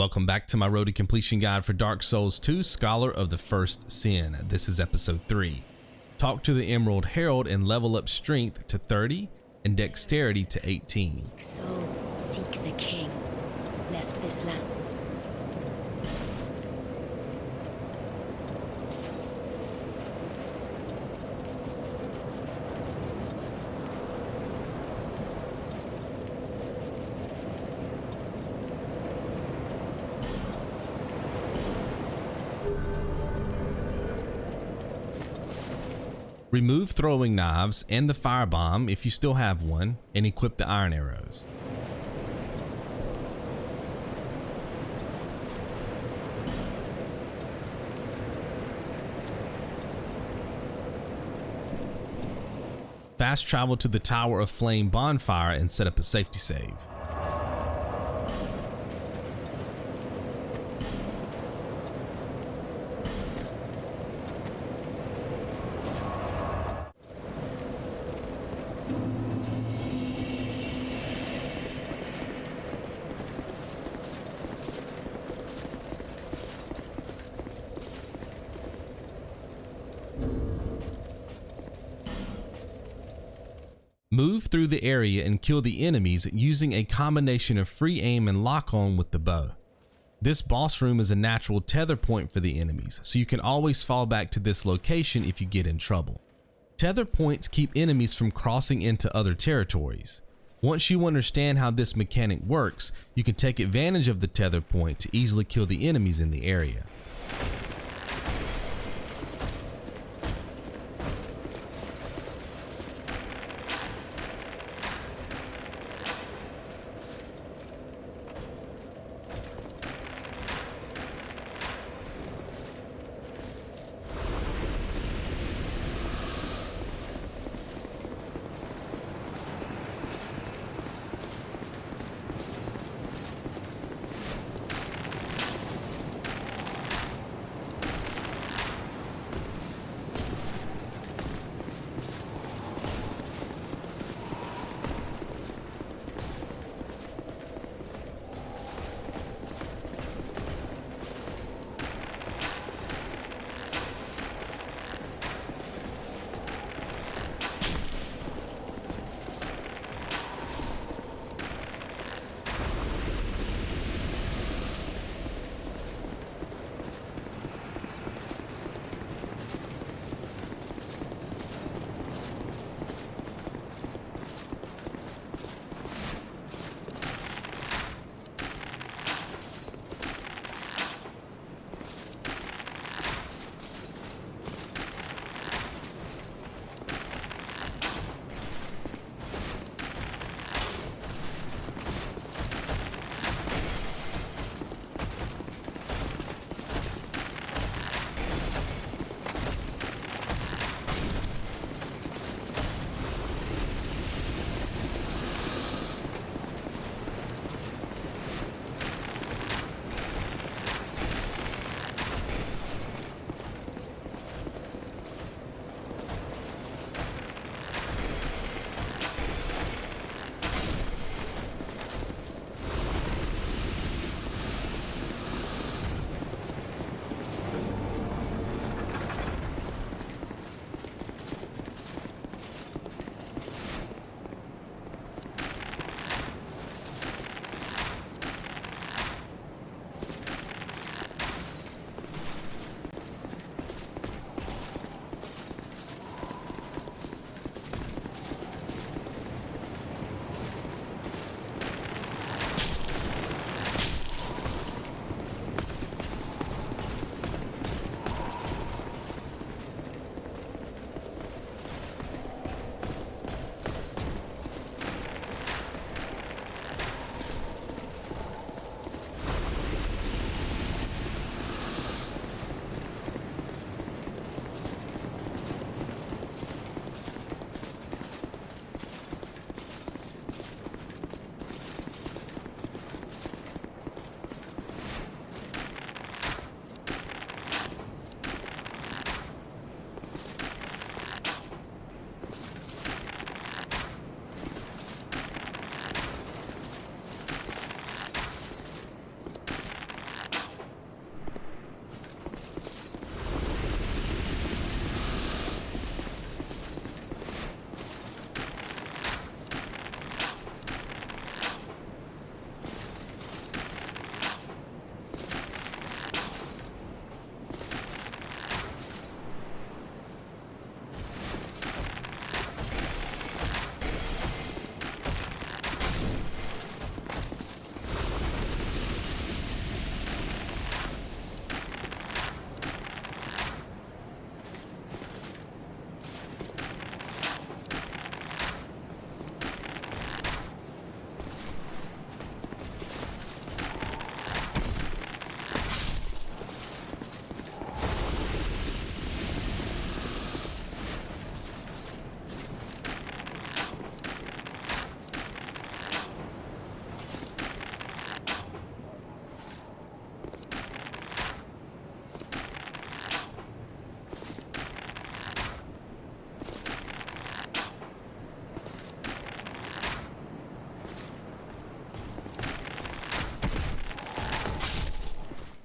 Welcome back to my road to completion guide for Dark Souls 2, Scholar of the First Sin. This is episode 3. Talk to the Emerald Herald and level up strength to 30 and dexterity to 18. So seek the king, lest this land. Remove throwing knives and the firebomb if you still have one, and equip the iron arrows. Fast travel to the Tower of Flame bonfire and set up a safety save. Move through the area and kill the enemies using a combination of free aim and lock on with the bow. This boss room is a natural tether point for the enemies, so you can always fall back to this location if you get in trouble. Tether points keep enemies from crossing into other territories. Once you understand how this mechanic works, you can take advantage of the tether point to easily kill the enemies in the area.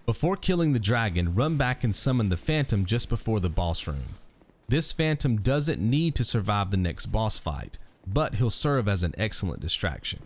Before killing the dragon, run back and summon the phantom just before the boss room. This phantom doesn't need to survive the next boss fight, but he'll serve as an excellent distraction.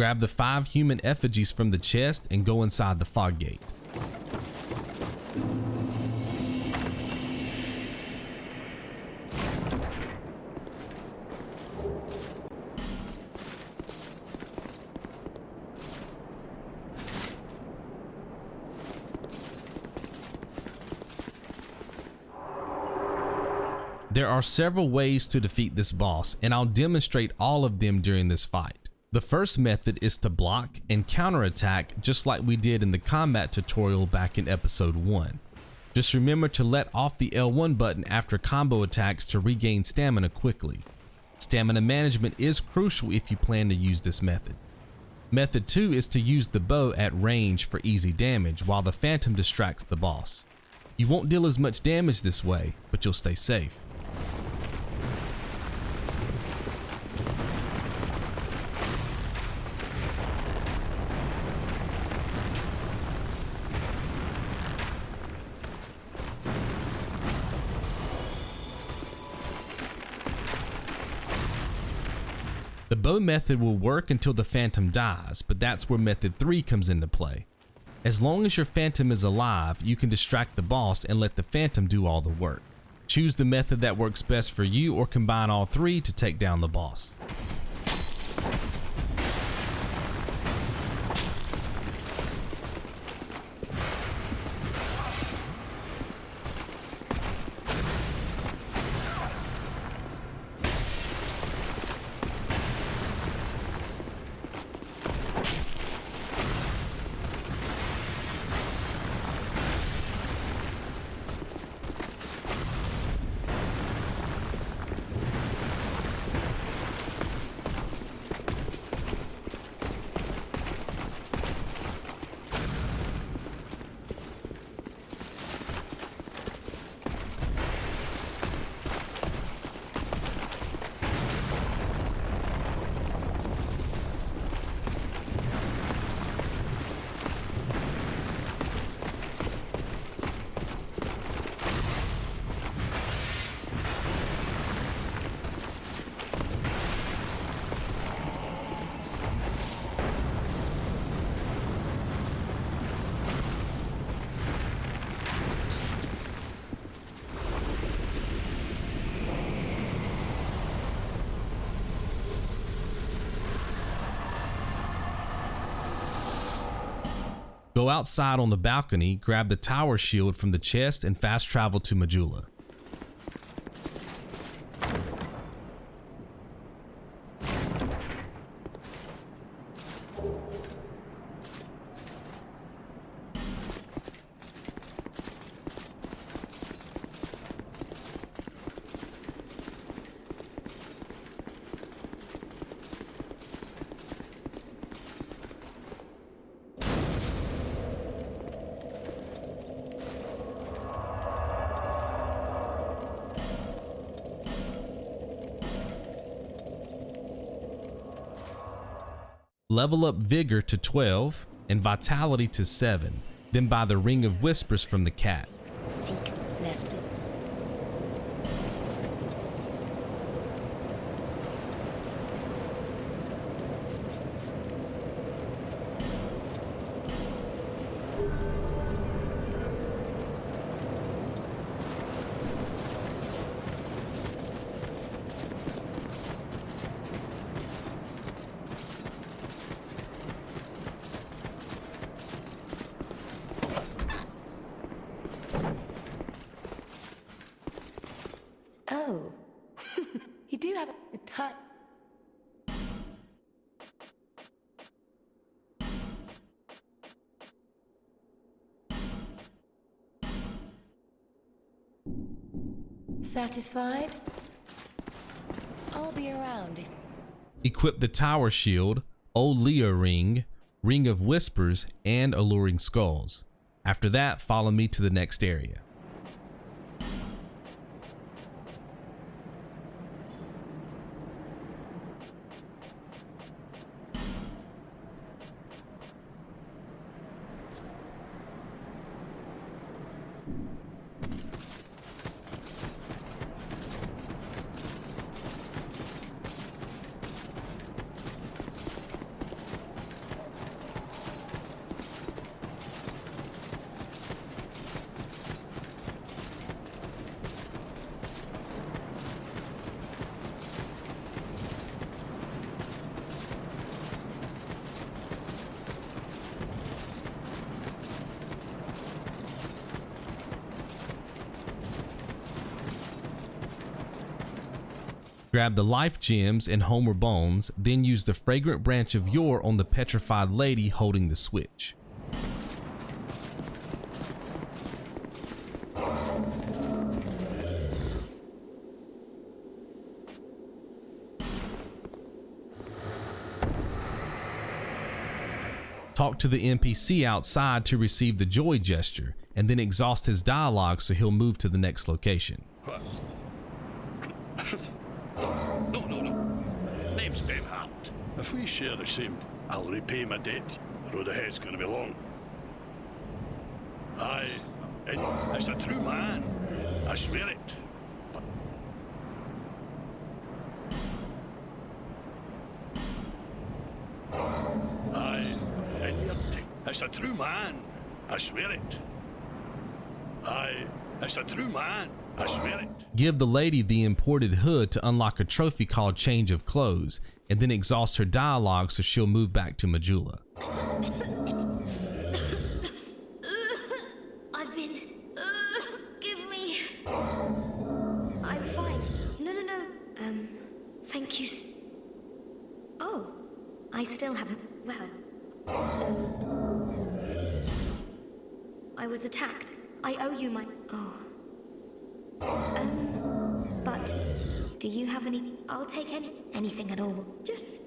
Grab the 5 human effigies from the chest and go inside the fog gate. There are several ways to defeat this boss, and I'll demonstrate all of them during this fight. The first method is to block and counterattack just like we did in the combat tutorial back in episode 1. Just remember to let off the L1 button after combo attacks to regain stamina quickly. Stamina management is crucial if you plan to use this method. Method 2 is to use the bow at range for easy damage while the phantom distracts the boss. You won't deal as much damage this way, but you'll stay safe. The bow method will work until the phantom dies, but that's where method 3 comes into play. As long as your phantom is alive, you can distract the boss and let the phantom do all the work. Choose the method that works best for you or combine all 3 to take down the boss. Go outside on the balcony, grab the tower shield from the chest, and fast travel to Majula. Level up Vigor to 12 and Vitality to 7, then buy the Ring of Whispers from the cat. Seek lest the Oh, you do have a time. Satisfied? I'll be around if... Equip the Tower Shield, Olea Ring, Ring of Whispers, and Alluring Skulls. After that, follow me to the next area. Grab the life gems and Homeward bones, then use the fragrant branch of yore on the petrified lady holding the switch. Talk to the NPC outside to receive the joy gesture, and then exhaust his dialogue so he'll move to the next location. No. Name's Benhart. If we share the same, I'll repay my debt. The road ahead's gonna be long. Aye, and it's a true man. I swear it. Aye, and it's a true man. I swear it. Aye, it's a true man. I swear it. Give the lady the imported hood to unlock a trophy called Change of Clothes, and then exhaust her dialogue so she'll move back to Majula. I've been... give me... I'm fine. No. Thank you. Oh, I still haven't... Well, so... I was attacked. I owe you my... Oh. But do you have any? I'll take anything at all. Just...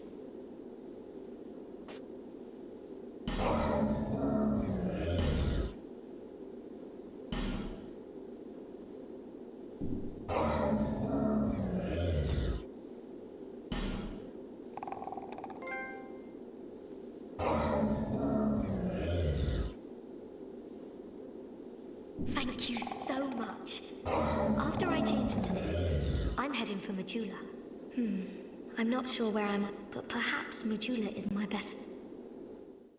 Thank you so much. After I change into this, I'm heading for Majula. I'm not sure where I'm at, but perhaps Majula is my best.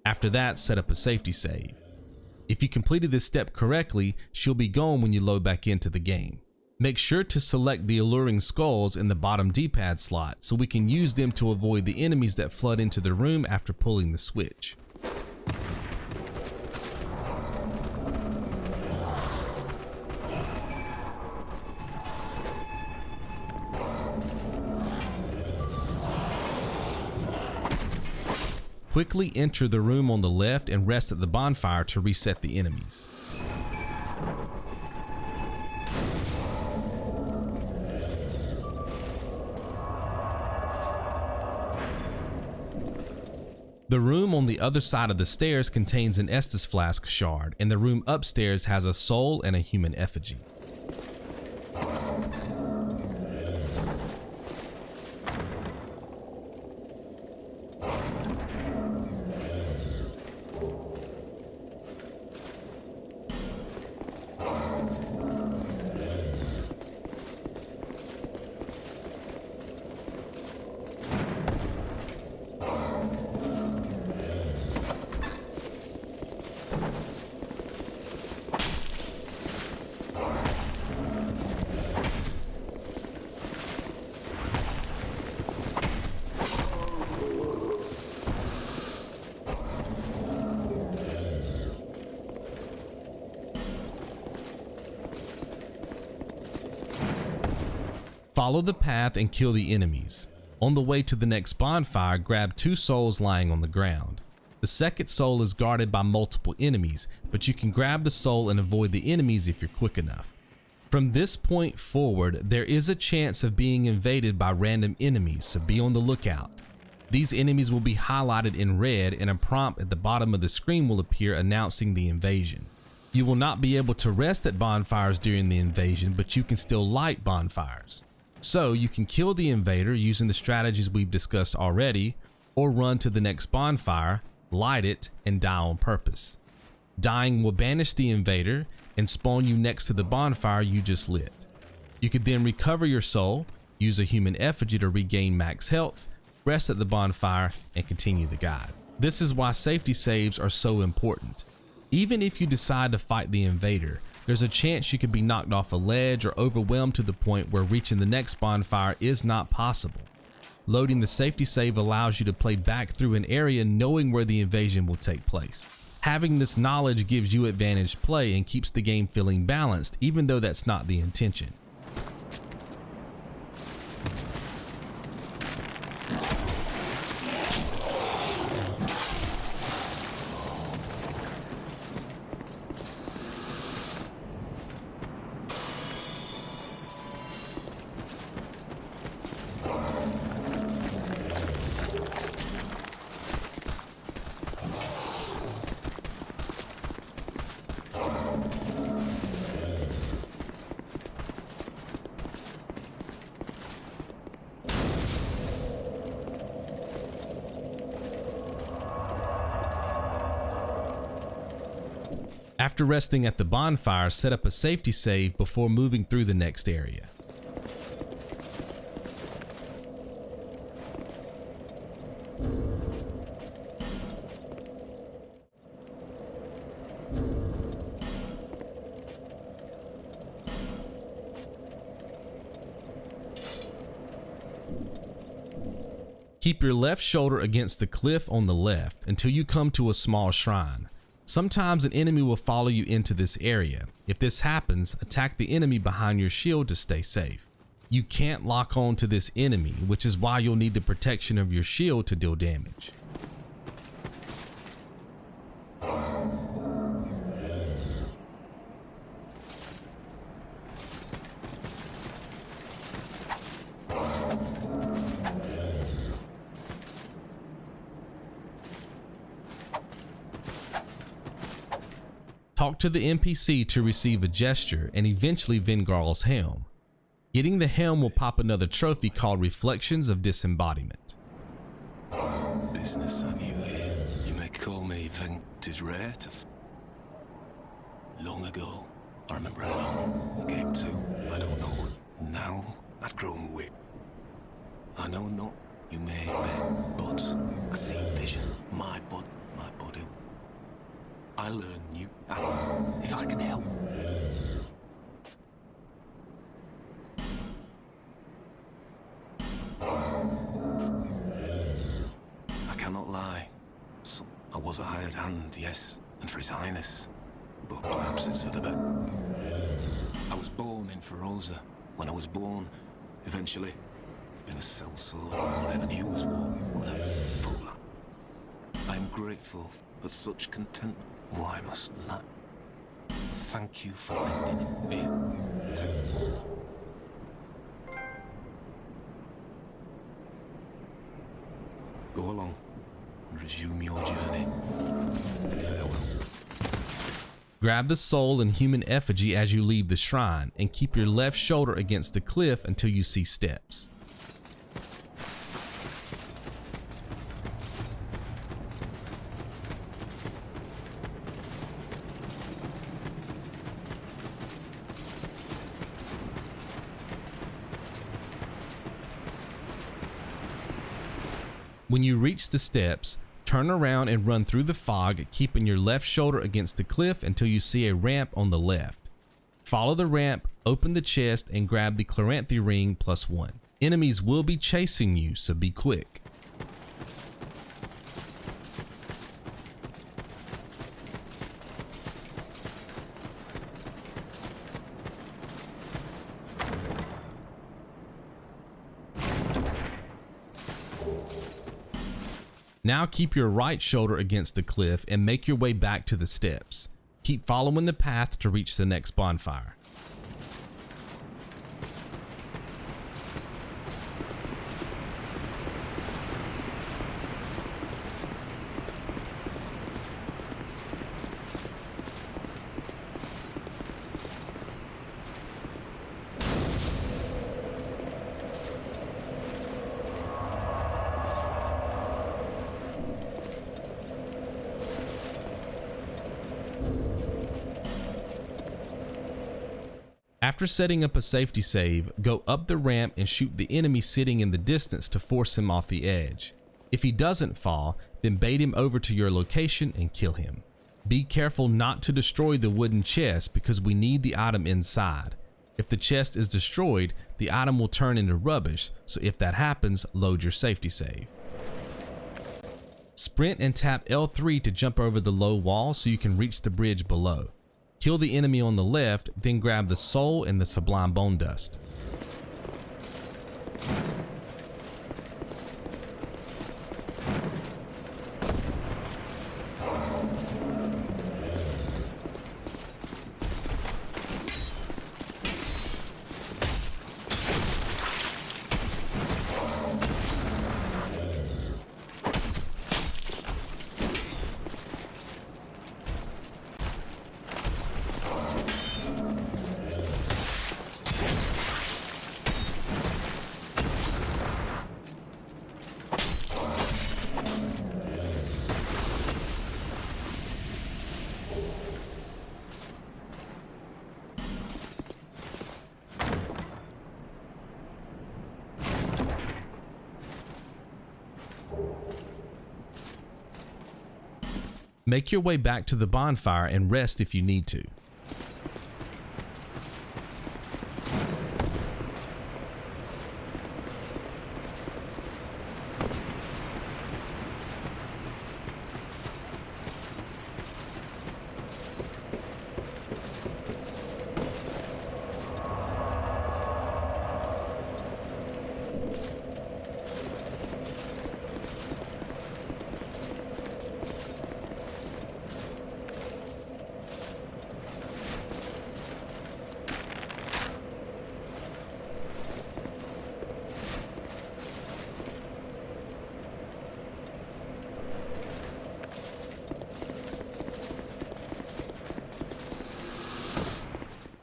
After that, set up a safety save. If you completed this step correctly, she'll be gone when you load back into the game. Make sure to select the Alluring Skulls in the bottom D-pad slot so we can use them to avoid the enemies that flood into the room after pulling the switch. quickly enter the room on the left and rest at the bonfire to reset the enemies. The room on the other side of the stairs contains an Estus Flask shard, and the room upstairs has a soul and a human effigy. Follow the path and kill the enemies. On the way to the next bonfire, grab 2 souls lying on the ground. The second soul is guarded by multiple enemies, but you can grab the soul and avoid the enemies if you're quick enough. From this point forward, there is a chance of being invaded by random enemies, so be on the lookout. These enemies will be highlighted in red, and a prompt at the bottom of the screen will appear announcing the invasion. You will not be able to rest at bonfires during the invasion, but you can still light bonfires. So you can kill the invader using the strategies we've discussed already, or run to the next bonfire, light it, and die on purpose. Dying will banish the invader and spawn you next to the bonfire you just lit. You could then recover your soul, use a human effigy to regain max health, rest at the bonfire, and continue the guide. This is why safety saves are so important. Even if you decide to fight the invader, there's a chance you could be knocked off a ledge or overwhelmed to the point where reaching the next bonfire is not possible. Loading the safety save allows you to play back through an area knowing where the invasion will take place. Having this knowledge gives you advantage play and keeps the game feeling balanced, even though that's not the intention. After resting at the bonfire, set up a safety save before moving through the next area. Keep your left shoulder against the cliff on the left until you come to a small shrine. Sometimes an enemy will follow you into this area. If this happens, attack the enemy behind your shield to stay safe. You can't lock on to this enemy, which is why you'll need the protection of your shield to deal damage. Talk to the NPC to receive a gesture and eventually Vengarl's Helm. Getting the helm will pop another trophy called Reflections of Disembodiment. Business have you here? You may call me Ven. 'Tis rare to long ago. I remember a long game too. I don't know. Now I've grown weak. I know not you may met, but I see vision. My body. I learn new. If I can help. I cannot lie. I was a hired hand, yes, and for His Highness, but perhaps it's for the better. I was born in Pharros. When I was born, eventually, I've been a sellsword. All I ever knew was war. What a fool. I am grateful for such contentment. Why must not? Thank you for lending it me. Go along and resume your journey. Farewell. Grab the soul and human effigy as you leave the shrine, and keep your left shoulder against the cliff until you see steps. When you reach the steps, turn around and run through the fog, keeping your left shoulder against the cliff until you see a ramp on the left. Follow the ramp, open the chest, and grab the Chloranthy Ring +1. Enemies will be chasing you, so be quick. Now keep your right shoulder against the cliff and make your way back to the steps. Keep following the path to reach the next bonfire. After setting up a safety save, go up the ramp and shoot the enemy sitting in the distance to force him off the edge. If he doesn't fall, then bait him over to your location and kill him. Be careful not to destroy the wooden chest because we need the item inside. If the chest is destroyed, the item will turn into rubbish, so if that happens, load your safety save. Sprint and tap L3 to jump over the low wall so you can reach the bridge below. Kill the enemy on the left, then grab the soul and the Sublime bone dust. Make your way back to the bonfire and rest if you need to.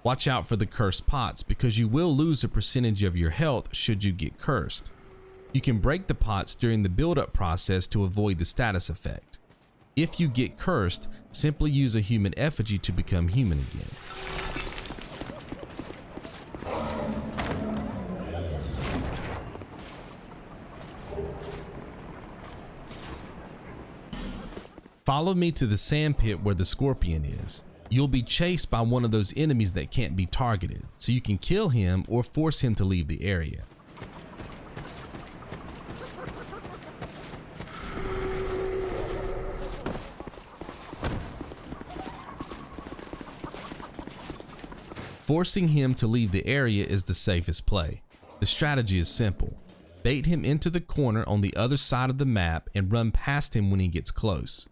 Watch out for the cursed pots because you will lose a percentage of your health should you get cursed. You can break the pots during the build-up process to avoid the status effect. If you get cursed, simply use a human effigy to become human again. Follow me to the sand pit where the scorpion is. You'll be chased by one of those enemies that can't be targeted, so you can kill him or force him to leave the area. Forcing him to leave the area is the safest play. The strategy is simple. Bait him into the corner on the other side of the map and run past him when he gets close.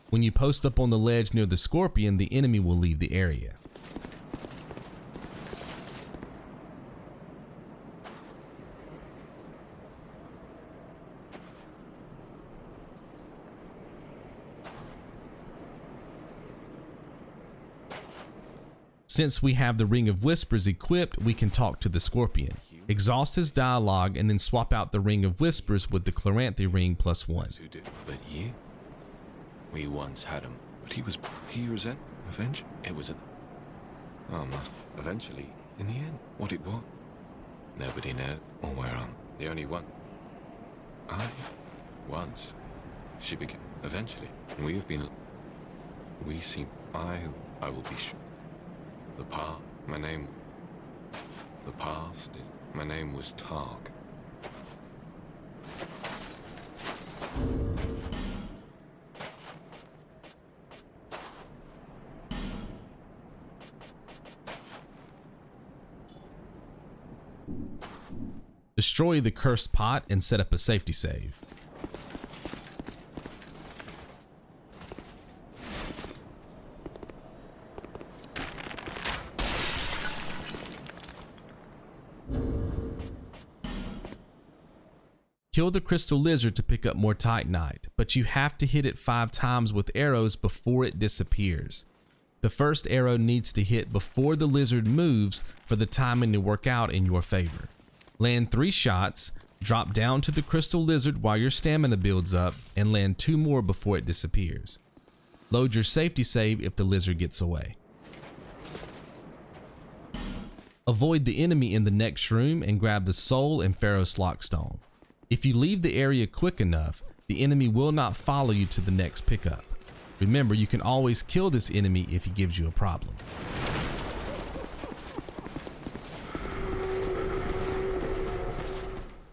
When you post up on the ledge near the Scorpion, the enemy will leave the area. Since we have the Ring of Whispers equipped, we can talk to the Scorpion. Exhaust his dialogue and then swap out the Ring of Whispers with the Chloranthy Ring +1. Who did? But you? We once had him. But he resent revenge? It was eventually, in the end, what it was. Nobody knows or where I'm. The only one. Once. She became, eventually. And we have been, I will be sure. My name was Tark. Destroy the cursed pot and set up a safety save. Kill the crystal lizard to pick up more Titanite, but you have to hit it 5 times with arrows before it disappears. The first arrow needs to hit before the lizard moves for the timing to work out in your favor. Land 3 shots, drop down to the crystal lizard while your stamina builds up, and land 2 more before it disappears. Load your safety save if the lizard gets away. Avoid the enemy in the next room and grab the soul and Pharros Lockstone. If you leave the area quick enough, the enemy will not follow you to the next pickup. Remember, you can always kill this enemy if he gives you a problem.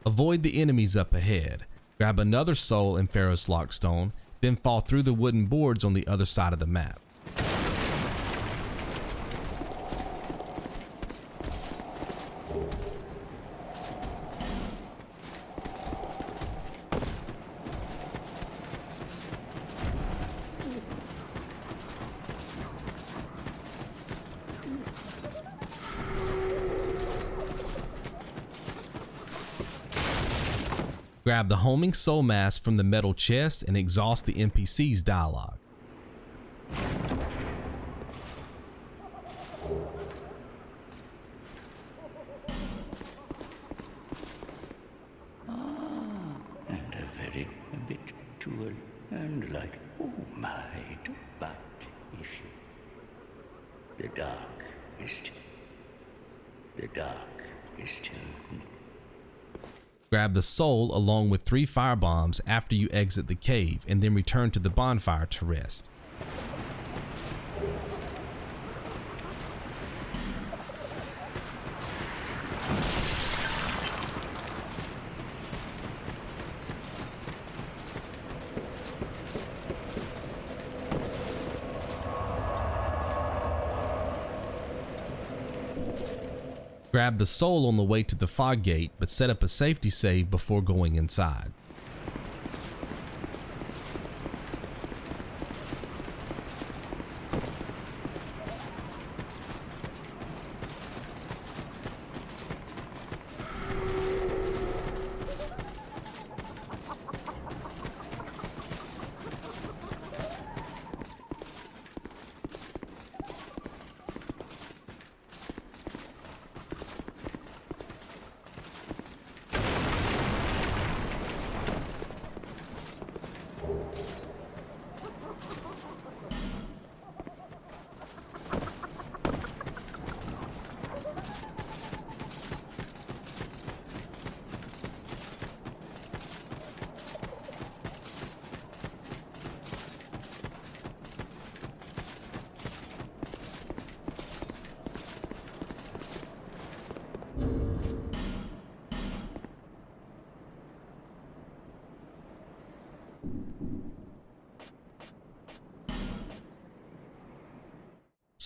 Avoid the enemies up ahead. Grab another soul and Pharros Lockstone, then fall through the wooden boards on the other side of the map. Grab the homing Soulmass from the metal chest and exhaust the NPC's dialogue. And a bit too and like, oh my, but if you, the dark is still. Grab the soul along with 3 firebombs after you exit the cave and then return to the bonfire to rest. Grab the soul on the way to the fog gate, but set up a safety save before going inside.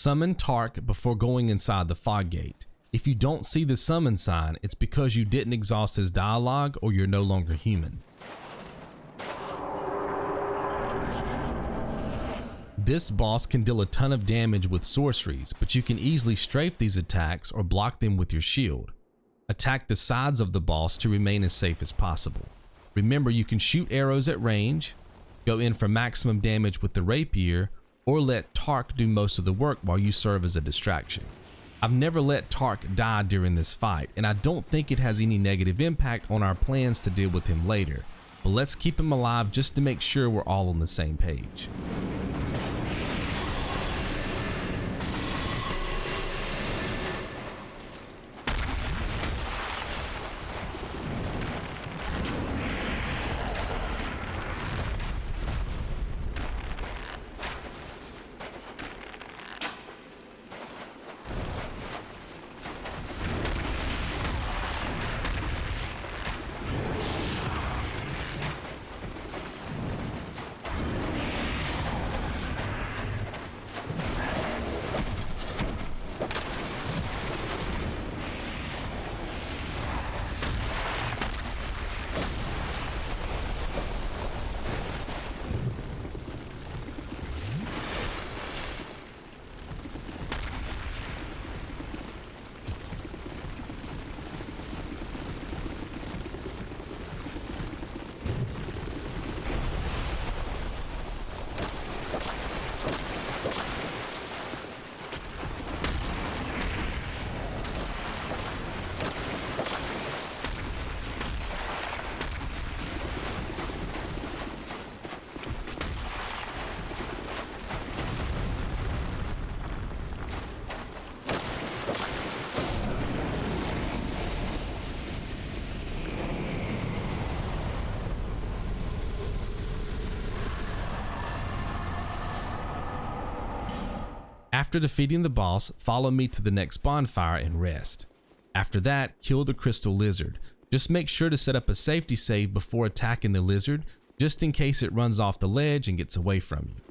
Summon Tark before going inside the fog gate. If you don't see the summon sign, it's because you didn't exhaust his dialogue or you're no longer human. This boss can deal a ton of damage with sorceries, but you can easily strafe these attacks or block them with your shield. Attack the sides of the boss to remain as safe as possible. Remember, you can shoot arrows at range, go in for maximum damage with the rapier, or let Tark do most of the work while you serve as a distraction. I've never let Tark die during this fight, and I don't think it has any negative impact on our plans to deal with him later, but let's keep him alive just to make sure we're all on the same page. After defeating the boss, follow me to the next bonfire and rest. After that, kill the crystal lizard. Just make sure to set up a safety save before attacking the lizard, just in case it runs off the ledge and gets away from you.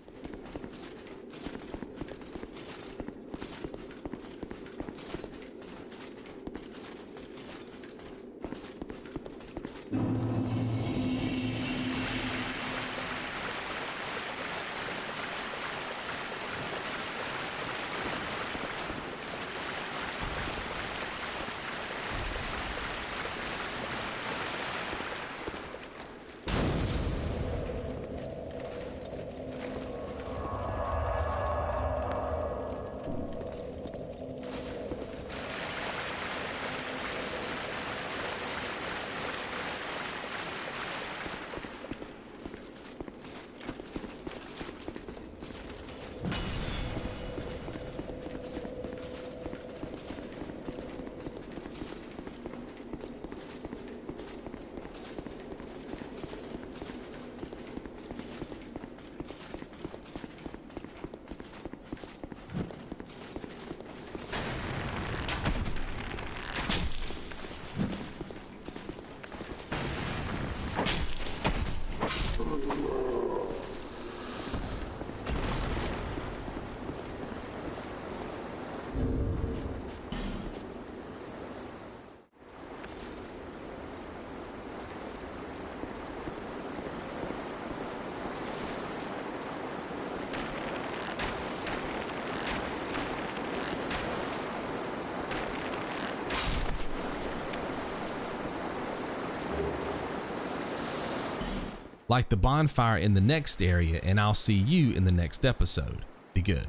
Light the bonfire in the next area, and I'll see you in the next episode. Be good.